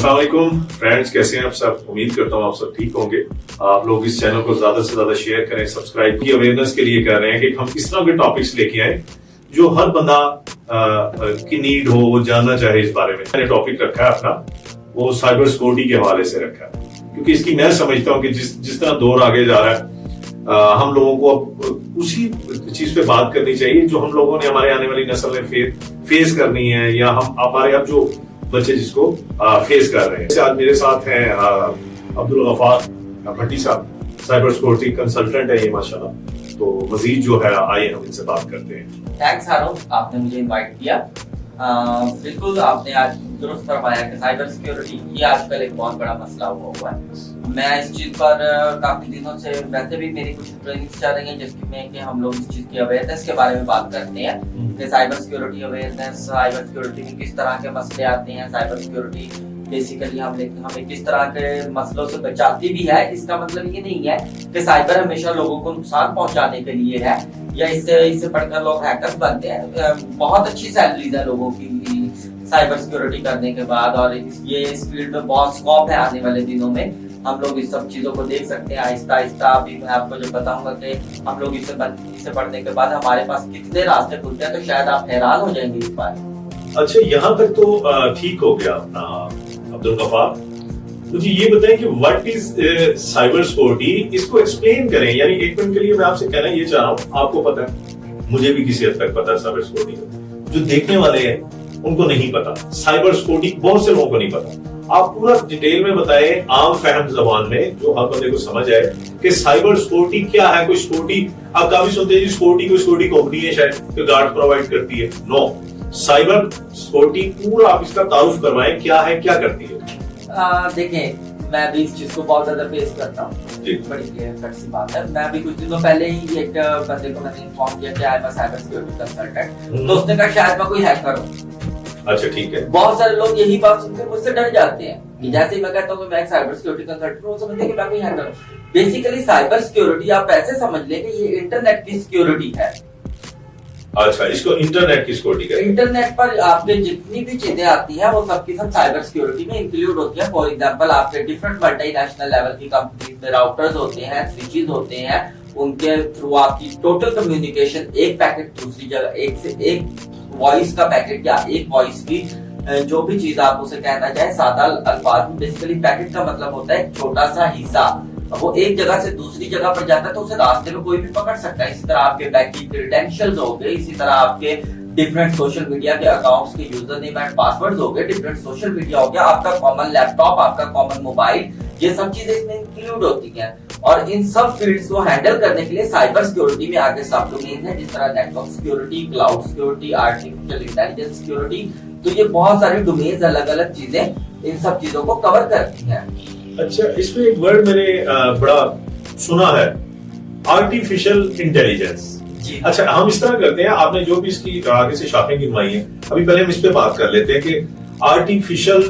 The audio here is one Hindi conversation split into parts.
अस्सलाम वालेकुम फ्रेंड्स, कैसे हैं आप सब। उम्मीद करता हूँ आप सब ठीक होंगे। आप लोग इस चैनल को ज्यादा से ज्यादा शेयर करें, सब्सक्राइब की अवेयरनेस के लिए कर रहे हैं कि हम इस तरह के टॉपिक्स लेके आए जो हर बंदा की नीड हो, वो जानना चाहे इस बारे में। मैंने टॉपिक रखा है अपना, वो साइबर सिक्योरिटी के हवाले से रखा है, क्योंकि इसकी मैं समझता हूँ कि जिस तरह दौर आगे जा रहा है, हम लोगों को अब उसी चीज पे बात करनी चाहिए जो हम लोगों ने, हमारे आने वाली नस्ल ने फेस करनी है, या हम हमारे अब जो बच्चे जिसको फेस कर रहे हैं। आज मेरे साथ हैं अब्दुल गफ्फार भट्टी साहब, साइबर सिक्योरिटी कंसल्टेंट है ये माशाल्लाह। तो मजीद जो है आइए हम इनसे बात करते हैं। थैंक्स हारून, आपने मुझे इनवाइट किया। बिल्कुल आपने आज दुरुस्त फरमाया कि साइबर सिक्योरिटी ये आजकल एक बहुत बड़ा मसला हुआ है। मैं इस चीज पर काफी दिनों से, वैसे भी मेरी कुछ ट्रेनिंग्स चल रही हैं जिसमें कि हम लोग इस चीज की अवेयरनेस के बारे में बात करते हैं कि cyber security awareness, cyber security में किस तरह के मसले आते हैं, साइबर सिक्योरिटी बेसिकली हमें किस तरह के मसलों से बचाती भी है। इसका मतलब ये नहीं है कि साइबर हमेशा लोगों को नुकसान पहुंचाने के लिए है या इससे पढ़कर लोग हैकर्स बनते हैं। बहुत अच्छी सैलरीज है लोगों की साइबर सिक्योरिटी करने के बाद, और ये इस फील्ड में बहुत स्कोप है आने वाले दिनों में। हम लोग इस सब चीजों को देख सकते हैं आहिस्ता आहिस्ता। अभी मैं आपको जो बताऊंगा कि हम लोग इसे पढ़ने के बाद हमारे पास कितने रास्ते खुलते हैं, तो शायद आप हैरान हो जाएंगे इस बार। अच्छा, यहाँ तक तो ठीक हो गया अपना अब्दुल गफ्फार। मुझे ये बताएं कि व्हाट इज साइबर सिक्योरिटी, इसको एक्सप्लेन करें। यानी एक मिनट के लिए मैं आपसे कहना ये चाह रहा हूँ, आपको पता है, मुझे भी किसी हद तक पता है साइबर सिक्योरिटी, जो देखने वाले हैं उनको नहीं पता। साइबर सिक्योरिटी बहुत से लोगों को नहीं पता। आप पूरा डिटेल में बताएं, आम फहम जबान में, जो हर बंदे को समझ आए कि साइबर सिक्योरिटी क्या है। कोई सिक्योरिटी आप काफी सुनते हैं, सिक्योरिटी कंपनी है शायद जो गार्ड प्रोवाइड करती है। नो, साइबर सिक्योरिटी पूरा आप इसका तारुफ करवाएं, क्या है, क्या करती है। देखें, मैं भी इस चीज को बहुत ज्यादा फेस करता हूँ, बड़ी क्लियर सी बात है। मैं भी कुछ दिनों पहले ही एक बंदे को मैंने इन्फॉर्म किया कि I am a cyber security consultant, तो उसने कहा शायद मैं कोई हैकर हूँ। अच्छा, ठीक है। बहुत सारे लोग यही बात सुनकर मुझसे डर जाते हैं कि जैसे ही मैं कहता हूँ कि मैं साइबर सिक्योरिटी कंसल्टेंट हूँ, समझते हैं कि मैं कोई हैकर हूँ। बेसिकली साइबर सिक्योरिटी आप ऐसे समझ लें कि ये इंटरनेट की सिक्योरिटी है। अच्छा, इसको इंटरनेट की सिक्योरिटी कहते हैं। इंटरनेट पर आपके जितनी भी चीजें आती हैं वो सबकी सब साइबर सिक्योरिटी में इंक्लूड होती है। फॉर एग्जांपल, आपके डिफरेंट मल्टीनेशनल लेवल की कंपनीज में राउटर्स होते हैं, स्विचेस होते हैं, उनके थ्रू आपकी टोटल कम्युनिकेशन, एक पैकेट दूसरी जगह, एक से एक वॉइस का पैकेट या एक वॉइस की जो भी चीज आप उसे कहना चाहे सादा अल्फाज में, बेसिकली पैकेट का मतलब होता है छोटा सा हिस्सा। वो एक जगह से दूसरी जगह पर जाता है तो उसे रास्ते में कोई भी पकड़ सकता है। इसी तरह आपके बैंक की क्रेडेंशियल्स हो गए, इसी तरह आपके डिफरेंट सोशल मीडिया के अकाउंट्स के यूजर नेम एंड पासवर्ड हो गए, डिफरेंट सोशल मीडिया हो गया, आपका कॉमन लैपटॉप, आपका कॉमन मोबाइल, ये सब चीजें इसमें इंक्लूड होती हैं। और इन सब फील्ड्स को हैंडल करने के लिए साइबर सिक्योरिटी में आगे सब डोमेन है, जिस तरह network security, cloud security, artificial intelligence security. तो ये बहुत सारी डोमेन्स, अलग अलग चीजें इन सब चीजों को कवर करती हैं। अच्छा, इसमें एक वर्ड मैंने बड़ा सुना है, आर्टिफिशियल इंटेलिजेंस। अच्छा, हम इस तरह करते हैं, आपने जो भी इसकी आगे से शॉपिंग गिनवाई है, अभी पहले हम इस पे बात कर लेते हैं कि आर्टिफिशियल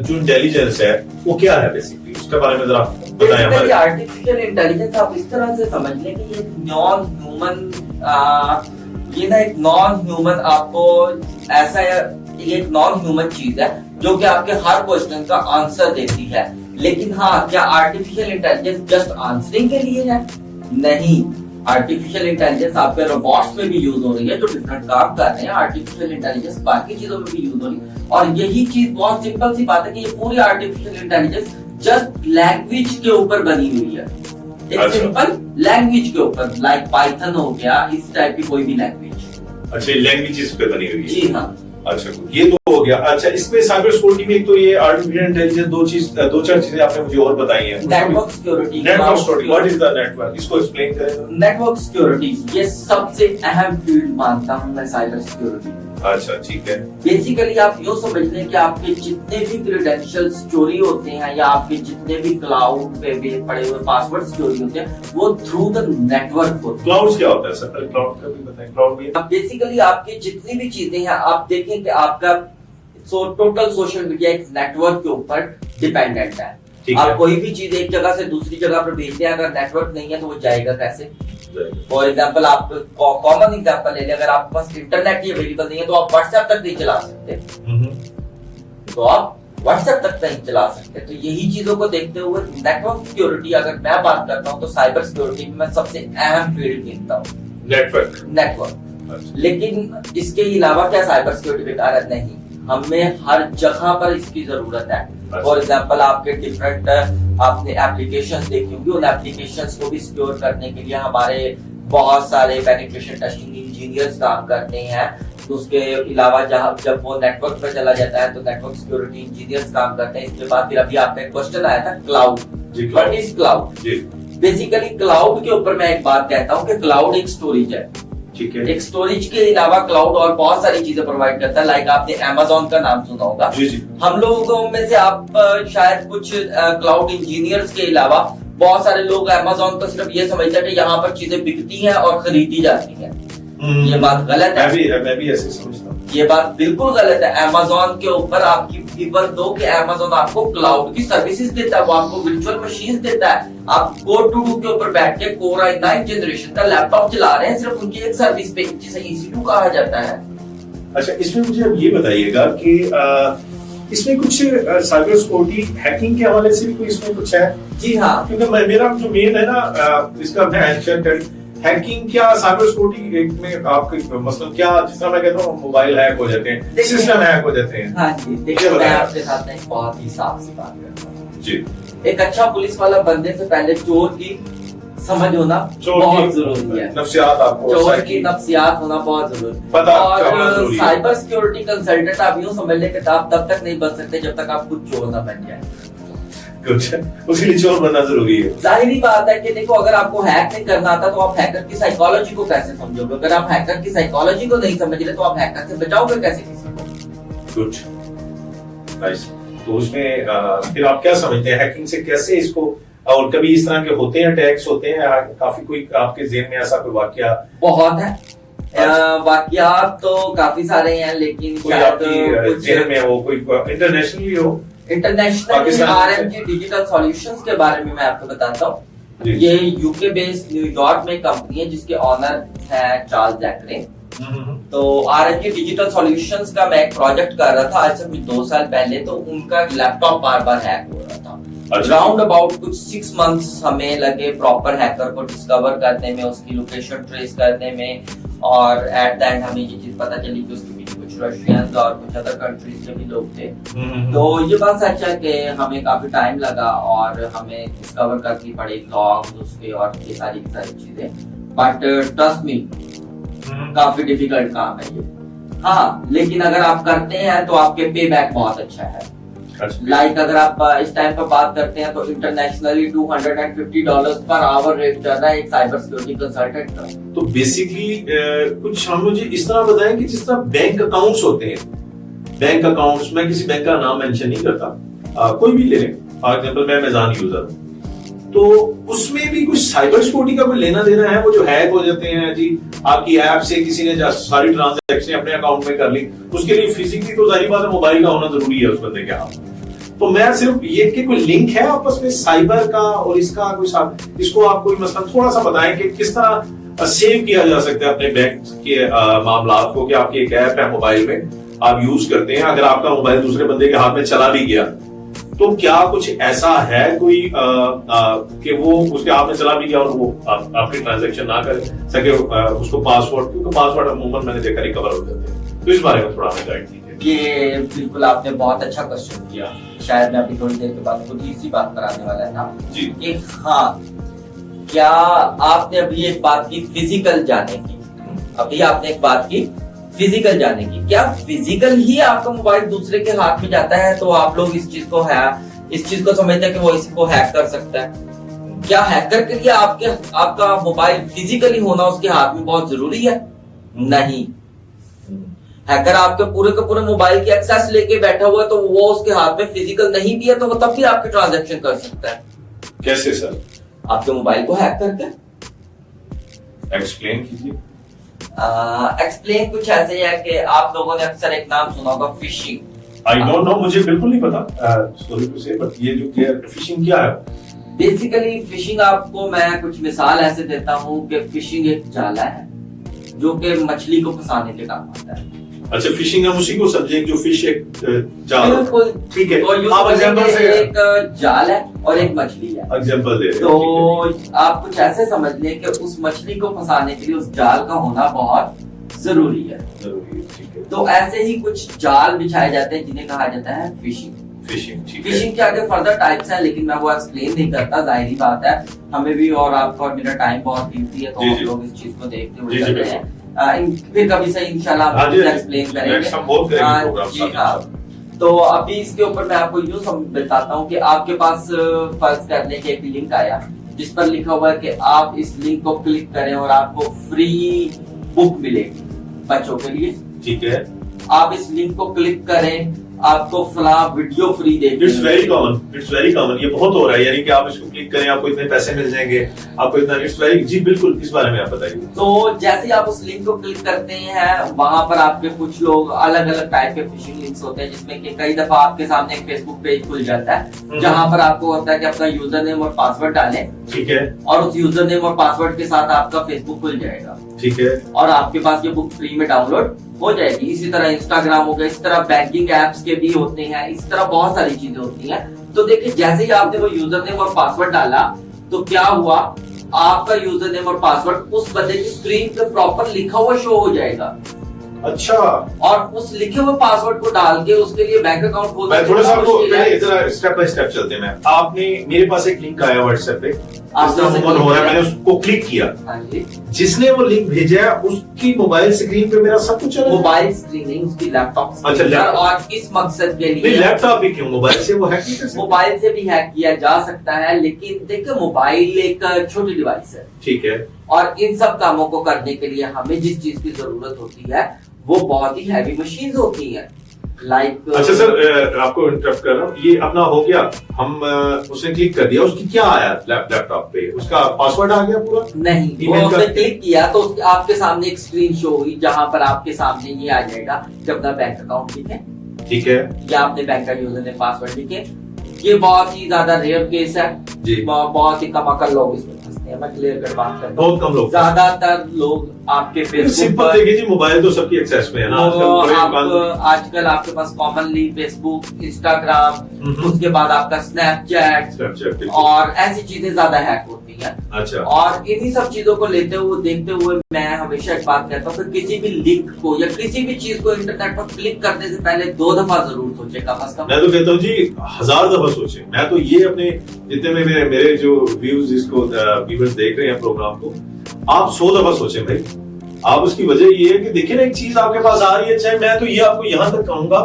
जो इंटेलिजेंस है वो क्या है बेसिकली, उसके बारे में जरा बताएं हमें। आर्टिफिशियल इंटेलिजेंस आप इस तरह से समझ लें कि ये नॉन ह्यूमन आपको ऐसा एक नॉन ह्यूमन चीज है जो कि आपके हर क्वेश्चन का आंसर देती है। लेकिन हाँ, क्या आर्टिफिशियल इंटेलिजेंस जस्ट आंसरिंग के लिए है? नहीं, आर्टिफिशियल इंटेलिजेंस आपके रोबोट्स में भी यूज हो रही है जो डिफरेंट काम कर रहे हैं। आर्टिफिशियल इंटेलिजेंस बाकी चीजों में भी यूज हो रही है। और यही चीज बहुत सिंपल सी बात है कि ये पूरी आर्टिफिशियल इंटेलिजेंस जस्ट लैंग्वेज के ऊपर बनी हुई है। एक सिंपल लैंग्वेज के ऊपर, लाइक पाइथन हो गया, इस टाइप की कोई भी लैंग्वेज। अच्छा, लैंग्वेजेस पे बनी हुई है। जी हाँ। अच्छा, ये तो हो गया। अच्छा, इसमें साइबर सिक्योरिटी में एक तो ये आर्टिफिशियल इंटेलिजेंस, दो चार चीजें आपने मुझे और बताई हैं। Network security, what is the network, इसको एक्सप्लेन करें। नेटवर्क सिक्योरिटी ये सबसे अहम फील्ड मानता हूं मैं साइबर सिक्योरिटी। अच्छा, ठीक है। बेसिकली आप यूँ समझ लें कि आपके जितने भी क्रेडेंशियल्स चोरी होते हैं या आपके जितने भी क्लाउड पे पड़े हुए पासवर्ड चोरी होते हैं, वो थ्रू द नेटवर्क होते हैं। क्लाउड क्या होता है सर? क्लाउड का भी बताएं। क्लाउड भी बेसिकली आपकी जितनी भी चीजें हैं, आप देखें कि आपका टोटल सोशल मीडिया एक नेटवर्क के ऊपर डिपेंडेंट है। आप कोई भी चीज एक जगह से दूसरी जगह पर भेजते हैं, अगर नेटवर्क नहीं है तो वो जाएगा कैसे? फॉर एग्जाम्पल, आप कॉमन एग्जाम्पल ले लें, अगर आपके पास इंटरनेट ही अवेलेबल नहीं है तो आप व्हाट्सएप तक नहीं चला सकते, तो आप व्हाट्सएप तक नहीं चला सकते। तो यही चीजों को देखते हुए नेटवर्क सिक्योरिटी अगर मैं बात करता हूँ तो साइबर सिक्योरिटी में मैं सबसे अहम फील्ड गिनता हूँ नेटवर्क। लेकिन इसके अलावा क्या साइबर सिक्योरिटी बेकार है? नहीं, हमें हर जगह पर इसकी जरूरत है। फॉर एग्जाम्पल आपके डिफरेंट आपने एप्लीकेशंस देखी होंगी, उन एप्लीकेशंस को भी सिक्योर करने के लिए हमारे बहुत सारे पेनिट्रेशन टेस्टिंग इंजीनियर्स काम करते हैं। तो उसके अलावा जब वो नेटवर्क पर चला जाता है तो नेटवर्क सिक्योरिटी इंजीनियर्स काम करते हैं। इसके बाद फिर अभी आपका एक क्वेश्चन आया था cloud, what is cloud? Basically cloud के ऊपर मैं एक बात कहता हूँ कि क्लाउड एक स्टोरेज है, ठीक है। एक स्टोरेज के अलावा क्लाउड और बहुत सारी चीजें प्रोवाइड करता है। लाइक आपने अमेज़न का नाम सुना होगा। हम लोगों में से आप शायद कुछ क्लाउड इंजीनियर्स के अलावा बहुत सारे लोग अमेज़न को सिर्फ ये समझते हैं कि यहाँ पर चीजें बिकती हैं और खरीदी जाती हैं। ये बात गलत है। मैं भी ऐसे समझता हूँ। ये बात बिल्कुल गलत है। अमेज़न के ऊपर आपकी इवन दो कि अमेज़न आपको क्लाउड की सर्विसेज देता है, वो आपको वर्चुअल मशीन देता है। आप कोर टू डू के ऊपर बैठ के कोर i9 जनरेशन का लैपटॉप चला रहे हैं सिर्फ उनकी एक सर्विस पे, जिसे EC2 कहा जाता है। अच्छा, इसमें मुझे अब ये बताइएगा कि इसमें कुछ साइबर सिक्योरिटी हैकिंग के हवाले से भी कोई इसमें कुछ है? जी हाँ, क्योंकि मेरा जो मेन है ना इसका मैं आंसर कर हैकिंग क्या साइबर सिक्योरिटी में आपके मतलब क्या, जिस तरह मैं कहता हूँ मोबाइल हैक हो जाते हैं, सिस्टम हैक हो जाते हैं। हाँ जी, देखिए मैं आपके साथ एक बहुत ही साफ सी बात करता हूँ जी। एक अच्छा पुलिस वाला बनने से पहले चोर की समझ होना बहुत जरूरी है। नफ्सियात आपको चोर की नफ्सियात होना बहुत जरूरी है। और साइबर सिक्योरिटी कंसल्टेंट आप यूँ समझ लें कि आप तब तक नहीं बन सकते जब तक आप खुद चोर ना बन जाए। उसके लिए चोर बनना जरूरी है। जाहिर बात है कि देखो, अगर आपको हैक नहीं करना आता तो आप हैकर की साइकोलॉजी को कैसे समझोगे? अगर आप हैकर की साइकोलॉजी को नहीं समझ रहे तो आप हैकर से बचाओगे कैसे किसी को? Good, nice. तो उसमें फिर आप क्या समझते हैं हैकिंग से कैसे इसको, और कभी इस तरह के होते हैं अटैक्स होते हैं काफी, कोई आपके ज़हन में ऐसा कोई वाकया? बहुत है वाकयात तो काफी सारे हैं, लेकिन कोई आपकी ज़हन में हो, कोई इंटरनेशनली हो? इंटरनेशनल RMG डिजिटल सॉल्यूशंस के बारे में मैं आपको बताता हूँ। ये यूके बेस्ड न्यूयॉर्क में कंपनी है जिसके ऑनर है चार्ल्स जैकरे। तो RMG डिजिटल सॉल्यूशंस का मैं एक प्रोजेक्ट कर रहा था आज से 2 साल पहले। तो उनका लैपटॉप बार बार हैक हो रहा था। राउंड अबाउट कुछ 6 मंथ्स हमें लगे प्रॉपर हैकर को डिस्कवर करने में, उसकी लोकेशन ट्रेस करने में, और एट द एंड हमें ये चीज पता चली कि उसके पीछे कुछ रशियंस और कुछ अदर कंट्रीज के भी लोग थे। तो ये बात सच है कि हमें काफी टाइम लगा और हमें डिस्कवर करनी पड़ी लॉग्स उसके और ये सारी चीजें। बट ट्रस्ट मी, काफी डिफिकल्ट काम है ये। हाँ, लेकिन अगर आप करते हैं तो आपके पे बैक बहुत अच्छा है। लाइक अगर आप इस टाइम पर बात करते हैं तो इंटरनेशनली $250 पर आवर रेट चल रहा है एक साइबर सिक्योरिटी कंसल्टेंट का। तो बेसिकली कुछ हम मुझे इस तरह बताएं कि जिस तरह बैंक अकाउंट्स होते हैं, बैंक अकाउंट्स, मैं किसी बैंक का नाम मेंशन नहीं करता, कोई भी ले लें, फॉर एग्जांपल मैं अमेज़न यूजर हूं, तो उसमें भी कुछ साइबर सिक्योरिटी का कोई लेना देना है? वो जो हैक हो जाते हैं जी, आपकी ऐप से किसी ने सारी ट्रांजैक्शन अपने अकाउंट में कर ली, उसके लिए फिजिकली तो जाहिर बात है मोबाइल का होना जरूरी है उस बंदे के हाथ। तो मैं सिर्फ ये कि कोई लिंक है आपस में साइबर का और इसका कोई इसको आप कोई मतलब थोड़ा सा बताएं कि किस तरह सेव किया जा सकता है अपने बैंक के मामलात को, कि आपकी एक ऐप है मोबाइल में आप यूज करते हैं, अगर आपका मोबाइल दूसरे बंदे के हाथ में चला भी गया तो क्या कुछ ऐसा है कोई कि वो उसके हाथ में चला भी गया और वो आपकी ट्रांजैक्शन ना कर सके, उसको पासवर्ड, क्योंकि पासवर्ड अमूमन मैंने देखा रिकवर हो जाते हैं, तो इस बारे में थोड़ा हमें गाइड कीजिए। ये बिल्कुल आपने बहुत अच्छा क्वेश्चन किया। शायद मैं अभी थोड़ी देर के बाद खुद ही इसी बात पर आने वाला था जी। कि हाँ, क्या आपने अभी एक बात की फिजिकल जाने की, अभी आपने एक बात की फिजिकल जाने की, क्या फिजिकल ही आपका मोबाइल दूसरे के हाथ में जाता है तो आप लोग इस चीज को समझते हैं कि वो इसको हैक कर सकता है? क्या हैकर के लिए आपका मोबाइल फिजिकली होना उसके हाथ में बहुत जरूरी है? नहीं। हैकर आपके पूरे के पूरे मोबाइल की एक्सेस लेके बैठा हुआ है तो वो उसके हाथ में फिजिकल नहीं भी है तो वो तब भी आपके ट्रांजैक्शन कर सकता है। कैसे सर? आपके मोबाइल को हैक करके। एक्सप्लेन कीजिए। एक्सप्लेन कुछ ऐसे है कि आप लोगों ने अक्सर एक नाम सुना होगा, फिशिंग। आई डोंट नो, मुझे बिल्कुल नहीं पता, सॉरी टू से, बट ये जो फिशिंग क्या है? बेसिकली फिशिंग, आपको मैं कुछ मिसाल ऐसे देता हूँ कि फिशिंग एक जाला है जो कि मछली को फंसाने के काम आता है। अच्छा, फिशिंग हम उसी को समझें जो फिश एक जाल। बिल्कुल ठीक है, तो यूं आप एग्जांपल से एक जाल है और एक मछली है। एग्जांपल दे रहे हैं। तो आप कुछ ऐसे समझ लें कि उस मछली को फंसाने के लिए उस जाल का होना बहुत जरूरी है। ठीक है, तो ऐसे ही कुछ जाल बिछाए जाते हैं जिन्हें कहा जाता है फिशिंग। फिशिंग के आगे फर्दर टाइप्स है, लेकिन मैं वो एक्सप्लेन नहीं करता, जाहिर बात है हमें भी और आपको और मेरा टाइम बहुत कीमती है, तो हम लोग इस चीज को देखते हुए चल रहे हैं। फिर कभी सही इंशाल्लाह आप एक्सप्लेन करेंगे। जी हाँ, तो अभी इसके ऊपर मैं आपको यूं बताता हूँ कि आपके पास फर्ज करने के एक लिंक आया जिस पर लिखा हुआ है कि आप इस लिंक को क्लिक करें और आपको फ्री बुक मिलेगी बच्चों के लिए। ठीक है, आप इस लिंक को क्लिक करें, आपको फला वीडियो फ्री देंगे। इट्स वेरी कॉमन, ये बहुत हो रहा है, यानी कि आप इसको क्लिक करें आपको इतने पैसे मिल जाएंगे, आपको इतना। इट्स वेरी, जी बिल्कुल, इस बारे में आप बताइए। तो जैसे ही आप उस लिंक को क्लिक करते हैं, वहां पर आपके कुछ लोग अलग अलग टाइप के फिशिंग लिंक्स होते हैं, जिसमें कि कई दफा आपके सामने एक फेसबुक पेज खुल जाता है जहां पर आपको होता है कि अपना यूजर नेम और पासवर्ड डालें। ठीक है, और उस यूजर नेम और पासवर्ड के साथ आपका फेसबुक खुल जाएगा। ठीक है, और आपके पास ये बुक फ्री में डाउनलोड हो जाएगी। इसी तरह इंस्टाग्राम हो गया, इस तरह बैंकिंग एप्स के भी होते हैं, इस तरह बहुत सारी चीजें होती हैं। तो देखिए, जैसे ही आपने वो यूजर नेम और पासवर्ड डाला तो क्या हुआ, आपका यूजर नेम और पासवर्ड उस बंदे की स्क्रीन पे प्रॉपर लिखा हुआ शो हो जाएगा। अच्छा, और उस लिखे हुए पासवर्ड को डाल के उसके लिए बैंक अकाउंट खोलना मैं थोड़ा सा आपको इधर स्टेप बाय स्टेप चलते हैं। आपने, मेरे पास एक लिंक आया व्हाट्सएप पे, हो रहा है, मैंने उसको क्लिक किया। हाँ जी, जिसने वो लिंक भेजा है उसकी मोबाइल स्क्रीन पे मेरा सब कुछ चल रहा है। मोबाइल स्क्रीन नहीं, उसकी लैपटॉप। अच्छा, लैपटॉप। और इस मकसद के लिए लैपटॉप भी क्यों, मोबाइल से वो हैक नहीं कर सकते? मोबाइल से भी हैक किया जा सकता है, लेकिन देखिए मोबाइल एक छोटी डिवाइस है। ठीक है, और इन सब कामों को करने के लिए हमें जिस चीज की जरूरत होती है वो बहुत ही हैवी मशीन्स होती हैं, लाइक। अच्छा सर, आपको इंटरप्ट कर रहा हूँ, ये अपना हो गया, हम उसने क्लिक कर दिया, उसकी क्या आया लैपटॉप पे, उसका पासवर्ड आ गया पूरा? नहीं, वो उसने क्लिक किया तो आपके सामने एक स्क्रीन शो हुई जहां पर आपके सामने ये आ जाएगा कि अपना बैंक अकाउंट लिखे। ठीक है, या अपने बैंक का यूजर नेम पासवर्ड लिखे। ये बहुत ही ज्यादा रेयर केस है जी, बहुत ही कम अकल लोग इसमें फंसते हैं। मैं क्लियर कर बात करता हूँ, बहुत कम लोग, ज्यादातर लोग आपके फेसबुक पर, देखिए जी, मोबाइल तो सबकी एक्सेस में है ना आजकल आपके पास कॉमनली फेसबुक, इंस्टाग्राम, उसके बाद आपका स्नैपचैट और ऐसी चीजें ज्यादा हैक होती हैं। अच्छा, और इन्हीं सब चीजों को लेते हुए देखते हुए मैं हमेशा एक बात कहता हूँ कि किसी भी लिंक को या किसी भी चीज को इंटरनेट पर क्लिक करने से पहले 2 दफा जरूर सोचे, कम से कम। मैं तो कहता हूँ जी 1000 दफा सोचे। मैं तो ये अपने जितने में मेरे जो व्यूज इसको व्यूअर्स देख रहे हैं प्रोग्राम को, आप 100 दफा सोचें भाई। आप उसकी वजह ये है कि देखिए ना, एक चीज आपके पास आ रही है, चाहे मैं तो ये आपको यहां तक कहूंगा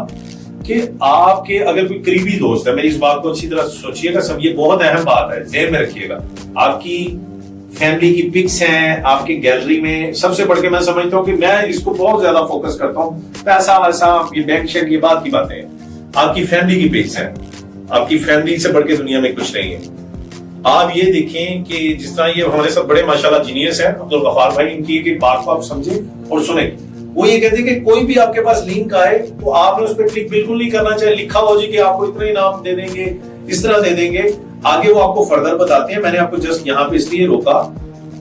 कि आपके अगर कोई करीबी दोस्त है, मेरी इस बात को अच्छी तरह सोचिएगा सब, ये बहुत अहम बात है, ध्यान में रखिएगा। आपकी फैमिली की पिक्स हैं आपकी गैलरी में, सबसे बढ़ के मैं समझता हूँ कि मैं इसको बहुत ज्यादा फोकस करता हूँ, पैसा वैसा ये बैंक शेक ये बात की बातें हैं, आपकी फैमिली की पिक्स हैं। आपकी फैमिली से बढ़ के दुनिया में कुछ नहीं है। आप ये देखें कि जिस तरह ये हमारे सब बड़े माशाल्लाह जीनियस हैं, अब्दुल गफ्फार भाई, इनकी एक बात को आप समझें और सुने। वो ये कहते हैं कि कोई भी आपके पास लिंक आए तो आपने उस पर क्लिक बिल्कुल नहीं करना चाहिए। लिखा हो जी कि आपको इतना इनाम दे देंगे, इस तरह दे देंगे, आगे वो आपको फर्दर बताते हैं। मैंने आपको जस्ट यहाँ पे इसलिए रोका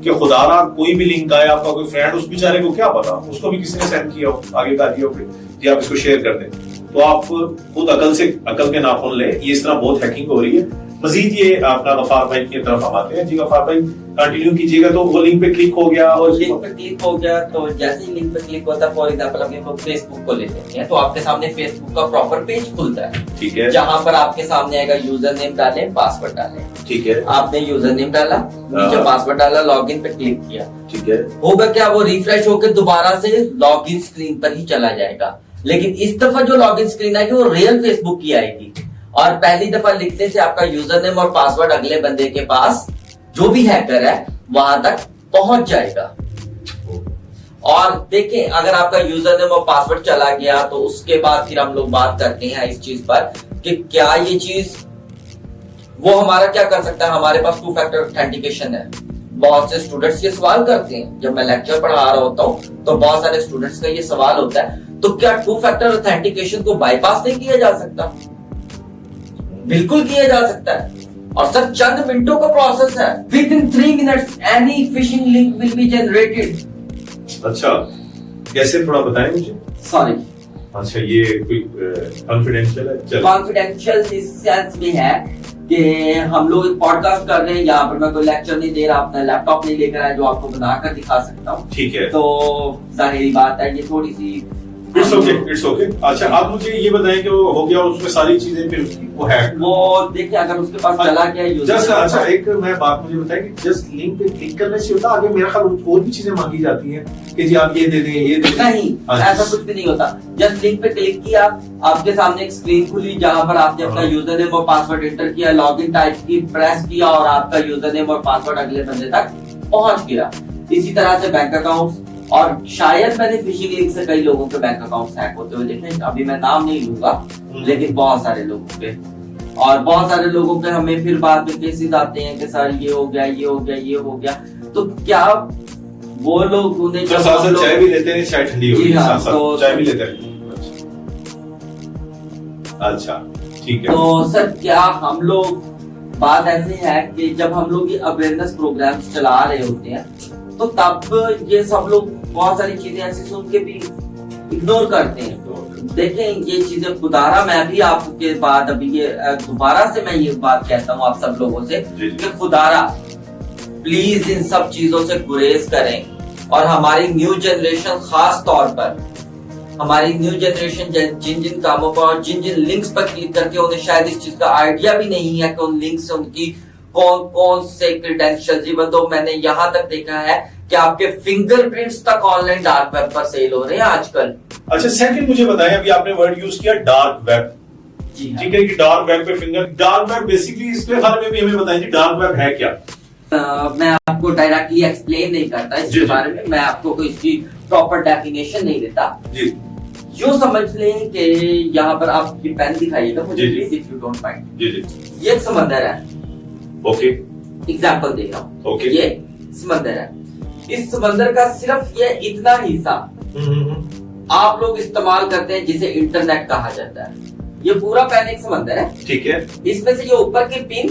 कि खुदारा कोई भी लिंक आए, आपका कोई फ्रेंड, उस बेचारे को क्या पता, उसको भी किसी ने सेंड किया हो, आगे का दिया हो कि आप इसको शेयर कर दें। तो आप खुद अकल के नाखून ले, ये इस तरह बहुत हैकिंग हो रही है। मजीद ये अपना गफ्फार भाई की तरफ हम आते हैं। जी गफ्फार भाई कंटिन्यू कीजिएगा। तो वो लिंक पे क्लिक हो गया, और लिंक पे क्लिक हो गया तो जैसे ही लिंक पे क्लिक होता है, फॉर एग्जांपल हम फेसबुक को ले लेते हैं, तो आपके सामने फेसबुक का प्रॉपर पेज खुलता है। ठीक है, जहां पर आपके सामने आएगा यूजर नेम डालें, पासवर्ड डालें। ठीक है, आपने यूजर नेम डाला, नीचे पासवर्ड डाला, लॉगिन पे क्लिक किया। ठीक है, होगा क्या, वो रिफ्रेश होकर दोबारा से लॉगिन स्क्रीन पर ही चला जाएगा। लेकिन इस दफा जो लॉगिन स्क्रीन आएगी वो रियल फेसबुक की आएगी, और पहली दफा लिखने से आपका यूजर नेम और पासवर्ड अगले बंदे के पास, जो भी हैकर है, वहां तक पहुंच जाएगा। और देखें, अगर आपका यूजर नेम और पासवर्ड चला गया तो उसके बाद फिर हम लोग बात करते हैं इस चीज पर कि क्या ये चीज वो हमारा क्या कर सकता है। हमारे पास 2 फैक्टर ऑथेंटिकेशन है। बहुत से स्टूडेंट्स ये सवाल करते हैं, जब मैं लेक्चर पढ़ा रहा होता हूं तो बहुत सारे स्टूडेंट्स का ये सवाल होता है, तो क्या 2 फैक्टर ऑथेंटिकेशन को बाईपास नहीं किया जा सकता? बिल्कुल किया जा सकता है, और सर चंद मिनटों का प्रोसेस है। With in 3 minutes any phishing link will be generated. अच्छा, कैसे, थोड़ा बताएं मुझे। सॉरी, अच्छा, ये कोई कॉन्फिडेंशियल है? चलो, कॉन्फिडेंशियल इस सेंस में है कि हम लोग एक पॉडकास्ट कर रहे हैं, यहाँ पर मैं कोई लेक्चर नहीं दे रहा, अपना लैपटॉप नहीं लेकर आया जो आपको बनाकर दिखा सकता हूँ। ठीक है, तो जाहिर बात है ये थोड़ी see it's okay, it's okay. अच्छा, आप मुझे ये बताएं कि वो हो गया उसमें सारी चीजें, फिर उसकी वो हैक, वो देखिए अगर उसके पास चला गया यूजर। जस्ट अच्छा, एक मैं बात मुझे बताएं कि जस्ट लिंक पे क्लिक करने से होता, आगे मेरा ख्याल और भी चीजें मांगी जाती हैं कि जी आप ये दे दें, ये दे दें। नहीं, ऐसा कुछ भी नहीं होता। जस्ट लिंक पे क्लिक किया, आपके सामने एक स्क्रीन खुली जहां पर आपने अपना यूजर नेम और पासवर्ड एंटर किया, लॉगिन टाइप की प्रेस किया और आपका यूजर नेम और पासवर्ड अगले बंदे तक पहुंच गया। इसी तरह से बैंक अकाउंट, और शायद मैंने फिशिंग लिंक से कई लोगों के बैंक अकाउंट हैक होते हुए देखे, अभी मैं नाम नहीं लूंगा, लेकिन बहुत सारे लोगों के, और बहुत सारे लोगों के हमें फिर बाद में केसेस आते हैं कि सर ये हो गया, ये हो गया, ये हो गया। तो क्या वो लोग उन्हें तो साथ साथ चाय भी लेते हैं, चाय ठंडी हो गई, हाँ, साथ साथ चाय भी लेते हैं। अच्छा, ठीक है। तो सर क्या हम लोग, बात ऐसे है कि जब हम लोग ये अवेयरनेस प्रोग्राम्स चला रहे होते हैं तो तब ये सब लोग बहुत सारी चीजें ऐसी सुन के भी इग्नोर करते हैं। देखें ये चीजें खुदारा, मैं भी आपके बाद अभी ये दोबारा से मैं ये बात कहता हूँ आप सब लोगों से कि खुदारा प्लीज इन सब चीजों से गुरेज करें। और हमारी न्यू जनरेशन, खास तौर पर हमारी न्यू जनरेशन जिन जिन कामों पर और जिन जिन लिंक्स पर क्लिक करके उन्हें शायद इस चीज का आइडिया भी नहीं है कि उन लिंक्स से उनकी कौन कौन से क्रेडेंशियल्स, इवन तो मैंने यहाँ तक देखा है कि आपके फिंगरप्रिंट्स तक ऑनलाइन डार्क वेब पर सेल हो रहे हैं आजकल। अच्छा, सेकंड मुझे बताएं, अभी आपने वर्ड यूज किया डार्क वेब, ठीक है, कि डार्क वेब पे फिंगर, डार्क वेब बेसिकली इसके बारे में भी हमें बताएं कि डार्क वेब है क्या? मैं आपको डायरेक्टली एक्सप्लेन नहीं करता इसके बारे में, मैं आपको कोई इसकी प्रॉपर डेफिनेशन नहीं देता जी। जो समझ लें कि यहाँ पर आप ये पेन दिखाइएगा मुझे please, if you don't mind. जी जी। ये एक समंदर है, ओके, एग्जांपल दे रहा हूँ, ओके, ये समंदर है। इस समंदर का सिर्फ ये इतना हिस्सा आप लोग इस्तेमाल करते हैं जिसे इंटरनेट कहा जाता है। ये पूरा पेन एक समंदर है, ठीक है। इसमें से ये ऊपर की पिन,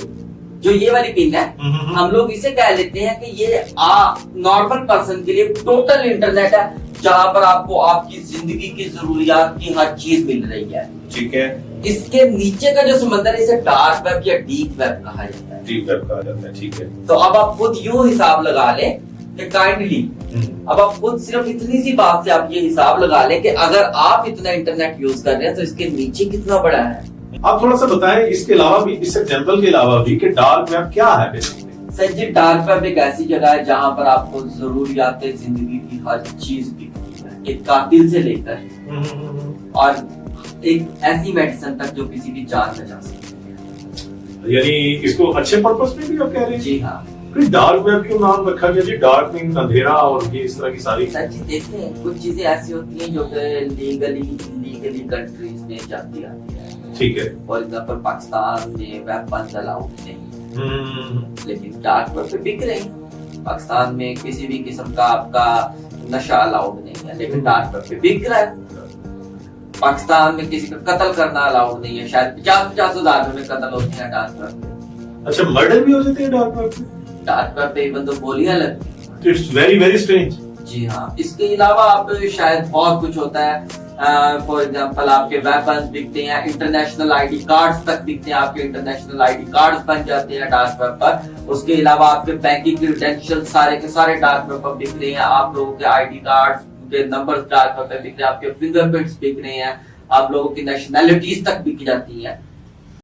जो ये वाली पिन है, हम लोग इसे कह लेते हैं कि ये नॉर्मल पर्सन के लिए टोटल इंटरनेट है, जहाँ पर आपको आपकी जिंदगी की जरूरियात की हर चीज मिल रही है, ठीक है। इसके नीचे का जो समंदर है इसे डार्क वेब या डीप वेब कहा जाता है, डीप वेब कहा जाता है, ठीक है। तो अब आप खुद यूं हिसाब लगा लें कि काइंडली, अब आप खुद सिर्फ इतनी सी बात से आप ये हिसाब लगा लें कि अगर आप इतना इंटरनेट यूज कर रहे हैं तो इसके नीचे कितना बड़ा है। आप थोड़ा सा बताएं इसके अलावा भी, इस एग्जांपल के अलावा भी, कि डार्क वेब क्या है बेसिकली। सर जी, डार्क वेब एक ऐसी जगह है जहां पर आपको जरूरियात जिंदगी की हर चीज बिकती है, एक कातिल से लेकर और एक ऐसी मेडिसिन तक जो किसी की जान बचा सकती है। यानी इसको अच्छे पर्पस में भी आप कह रहे हैं? जी हाँ। डार्क वेब क्यों नाम रखा गया जी? डार्क मीन अंधेरा और ये इस तरह की सारी। सर जी देखें, कुछ चीजें ऐसी होती हैं जो लीगली कंट्रीज में जाती आती है, ठीक है। फॉर एग्जांपल पाकिस्तान में वेपन्स अलाउड नहीं, लेकिन डार्क वेब पे बिक रहे हैं। पाकिस्तान में किसी भी किस्म का आपका नशा अलाउड नहीं है, लेकिन डार्क वेब पे बिक रहा है। पाकिस्तान में किसी का कत्ल करना अलाउड नहीं है, शायद 50,000 में कत्ल होते हैं डार्क वेब पे। अच्छा, मर्डर भी हो जाते हैं डार्क वेब पे? डार्क वेब पे इवन तो गोलियां लगती हैं। It's very very strange. जी हाँ। इसके अलावा आप शायद बहुत कुछ होता है, फॉर एग्जांपल आपके वेपन्स बिकते हैं, इंटरनेशनल आईडी कार्ड्स तक बिकते हैं, आपके इंटरनेशनल आईडी कार्ड्स बन जाते हैं डार्क वेब पर। उसके अलावा आपके बैंकिंग क्रेडेंशियल सारे के सारे डार्क वेब पर बिक रहे हैं, आप लोगों के आईडी कार्ड्स के नंबर्स डार्क वेब पर बिक रहे हैं, आपके फिंगरप्रिंट्स बिक रहे हैं, आप लोगों की नेशनैलिटीज तक बिक जाती हैं।